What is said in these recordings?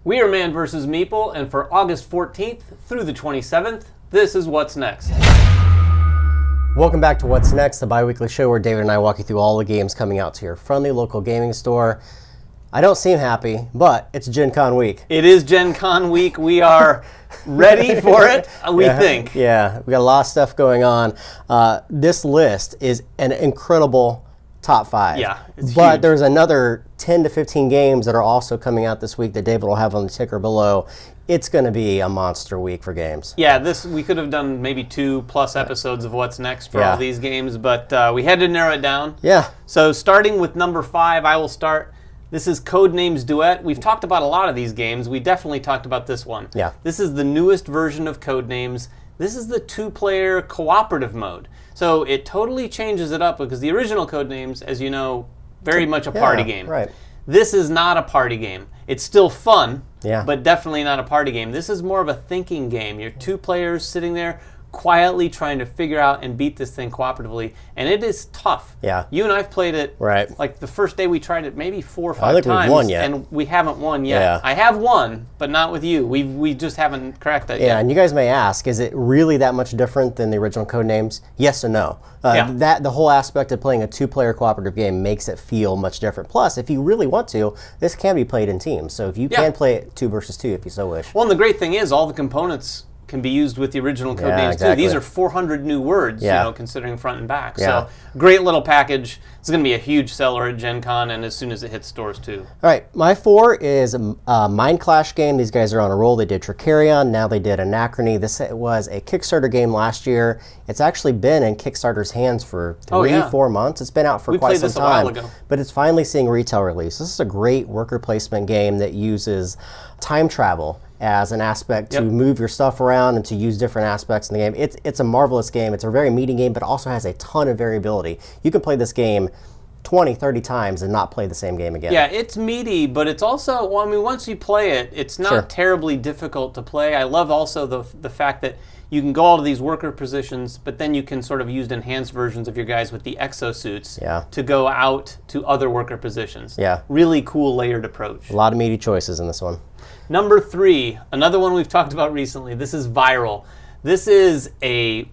We are Man vs. Meeple, and for August 14th through the 27th, this is What's Next. Welcome back to What's Next, the bi-weekly show where David and I walk you through all the games coming out to your friendly local gaming store. I don't seem happy, but it's Gen Con week. It is Gen Con week. We are ready for it, we think. Yeah, we got a lot of stuff going on. This list is an incredible top 5. Yeah, it's But huge. there's another 10 to 15 games that are also coming out this week that David will have on the ticker below. It's going to be a monster week for games. Yeah, we could have done maybe 2+ episodes of What's Next for all these games, but we had to narrow it down. Yeah. So starting with number 5, I will start. This is Codenames Duet. We've talked about a lot of these games. We definitely talked about this one. Yeah. This is the newest version of Codenames. This is the 2-player cooperative mode. So it totally changes it up because the original Codenames, as you know, very much a party game. Right. This is not a party game. It's still fun, Yeah. but definitely not a party game. This is more of a thinking game. You're 2 players sitting there quietly trying to figure out and beat this thing cooperatively, and it is tough. Yeah. You and I've played it, Right. like the first day we tried it maybe 4 or 5 I don't think times, we've won yet. and we haven't won yet. Yeah. I have won, but not with you. We just haven't cracked that Yeah, yet. and you guys may ask, is it really that much different than the original Codenames? Yes and no. The whole aspect of playing a 2-player cooperative game makes it feel much different. Plus, if you really want to, this can be played in teams. So if you can play it 2 versus 2 if you so wish. Well, and the great thing is all the components can be used with the original Codenames exactly. too. These are 400 new words, Yeah. considering front and back. Yeah. So great little package. It's going to be a huge seller at Gen Con, and as soon as it hits stores too. All right, my 4 is a Mind Clash game. These guys are on a roll. They did Tricarion, now they did Anachrony. This was a Kickstarter game last year. It's actually been in Kickstarter's hands for 3-4 months. It's been out for quite some time. We played this a while ago. But it's finally seeing retail release. This is a great worker placement game that uses time travel as an aspect to move your stuff around and to use different aspects in the game. It's a marvelous game. It's a very meaty game, but also has a ton of variability. You can play this game 20, 30 times and not play the same game again. Yeah, it's meaty, but it's also, well, I mean, once you play it, it's not terribly difficult to play. I love also the fact that you can go all to these worker positions, but then you can sort of use enhanced versions of your guys with the exosuits to go out to other worker positions. Yeah. Really cool layered approach. A lot of meaty choices in this one. Number 3, another one we've talked about recently. This is Viral. This is a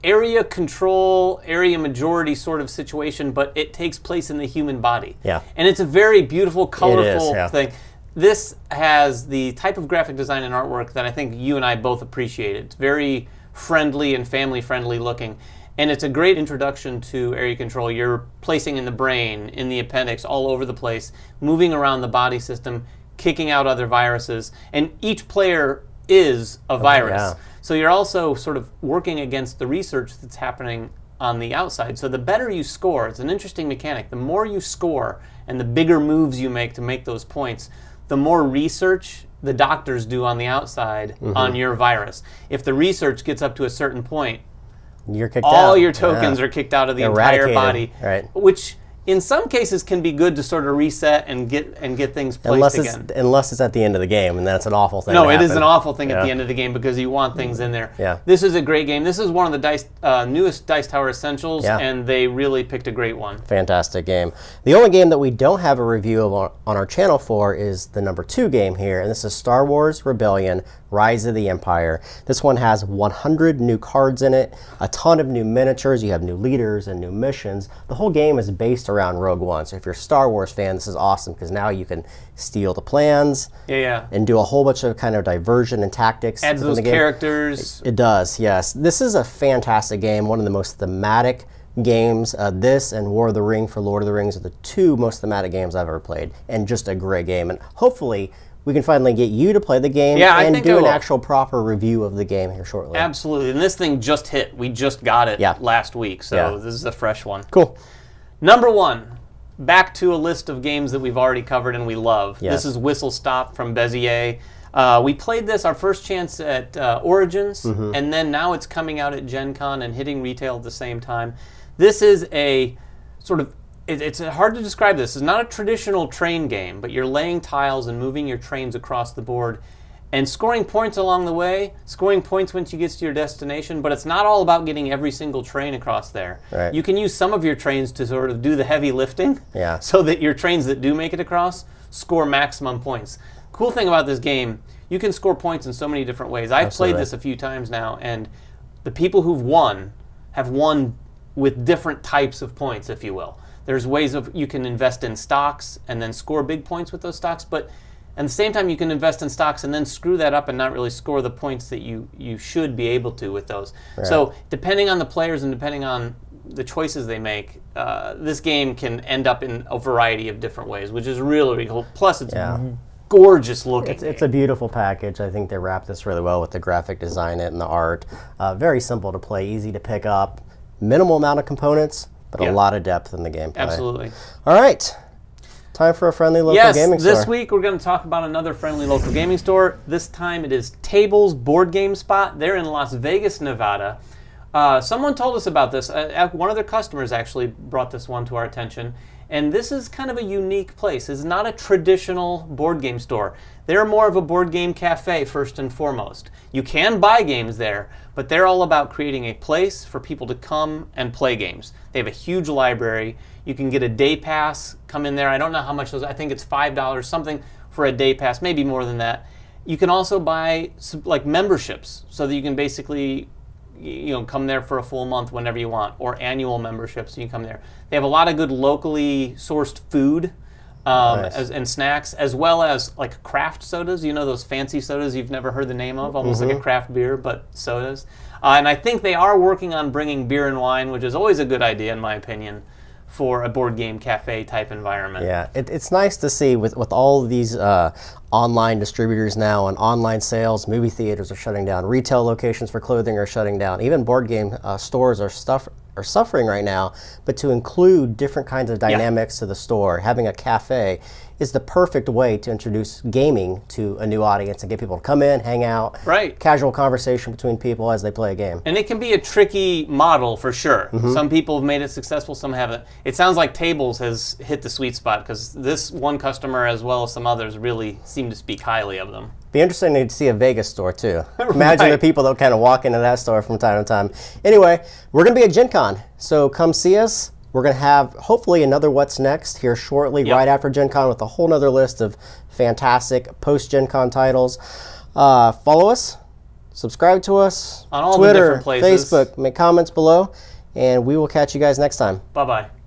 area control, area majority sort of situation, but it takes place in the human body. Yeah. And it's a very beautiful, colorful yeah. thing. This has the type of graphic design and artwork that I think you and I both appreciate. It's very friendly and family-friendly looking. And it's a great introduction to area control. You're placing in the brain, in the appendix, all over the place, moving around the body system, kicking out other viruses, and each player is a virus. Yeah. So you're also sort of working against the research that's happening on the outside. So the better you score, it's an interesting mechanic. The more you score and the bigger moves you make to make those points, the more research the doctors do on the outside on your virus. If the research gets up to a certain point, you're kicked out. all your tokens are kicked out of the entire Eradicated. body, Right. which in some cases can be good to sort of reset and get things placed again. Unless it's at the end of the game, and that's an awful thing. No, to it is happen. an awful thing at the end of the game because you want things in there. Yeah. This is a great game. This is one of the newest Dice Tower Essentials, Yeah. and they really picked a great one. Fantastic game. The only game that we don't have a review of on our channel for is the number 2 game here, and this is Star Wars Rebellion: Rise of the Empire. This one has 100 new cards in it, a ton of new miniatures. You have new leaders and new missions. The whole game is based around Rogue One. So if you're a Star Wars fan, this is awesome because now you can steal the plans and do a whole bunch of kind of diversion and tactics. Adds those characters. It does, yes. This is a fantastic game, one of the most thematic games. This and War of the Ring for Lord of the Rings are the 2 most thematic games I've ever played, and just a great game. And hopefully we can finally get you to play the game and do an actual proper review of the game here shortly. Absolutely. And this thing just hit. We just got it last week, so this is a fresh one. Cool. Number 1, back to a list of games that we've already covered and we love. Yes. This is Whistlestop from Bezier. We played this our first chance at Origins, and then now it's coming out at Gen Con and hitting retail at the same time. This is a sort of, it's hard to describe this. It's not a traditional train game, but you're laying tiles and moving your trains across the board and scoring points along the way, scoring points once you get to your destination, but it's not all about getting every single train across there. Right. You can use some of your trains to sort of do the heavy lifting Yeah. so that your trains that do make it across score maximum points. cool thing about this game, you can score points in so many different ways. I've played this a few times now, and the people who've won have won with different types of points, if you will. There's ways of you can invest in stocks and then score big points with those stocks, but at the same time you can invest in stocks and then screw that up and not really score the points that you should be able to with those. Right. So depending on the players and depending on the choices they make, this game can end up in a variety of different ways, which is really cool. Plus, it's gorgeous looking. It's a beautiful package. I think they wrapped this really well with the graphic design and the art. Very simple to play, easy to pick up, minimal amount of components, but a lot of depth in the gameplay. Absolutely. All right. Time for a friendly local gaming store. Yes, this week we're going to talk about another friendly local gaming store. This time it is Tables Board Game Spot. They're in Las Vegas, Nevada. Someone told us about this. One of their customers actually brought this one to our attention. And this is kind of a unique place. It's not a traditional board game store. They're more of a board game cafe first and foremost. You can buy games there, but they're all about creating a place for people to come and play games. They have a huge library. You can get a day pass, come in there. I don't know how much those, I think it's $5, something for a day pass, maybe more than that. You can also buy like memberships so that you can basically come there for a full month whenever you want, or annual memberships, you can come there. They have a lot of good locally sourced food and snacks, as well as like craft sodas, those fancy sodas you've never heard the name of, almost like a craft beer, but sodas. And I think they are working on bringing beer and wine, which is always a good idea in my opinion, for a board game cafe type environment. Yeah, it's nice to see with all of these online distributors now and online sales, movie theaters are shutting down, retail locations for clothing are shutting down, even board game stores are suffering right now, but to include different kinds of dynamics to the store, having a cafe is the perfect way to introduce gaming to a new audience and get people to come in, hang out, casual conversation between people as they play a game. And it can be a tricky model for sure. Some people have made it successful, some haven't. It sounds like Tables has hit the sweet spot because this one customer as well as some others really seem to speak highly of them. Be interesting to see a Vegas store too. Imagine the people that kind of walk into that store from time to time. Anyway, we're going to be at Gen Con, so come see us. We're going to have hopefully another What's Next here shortly, right after Gen Con, with a whole nother list of fantastic post-Gen Con titles. Follow us, subscribe to us on all Twitter, the different places. Facebook, make comments below, and we will catch you guys next time. Bye-bye.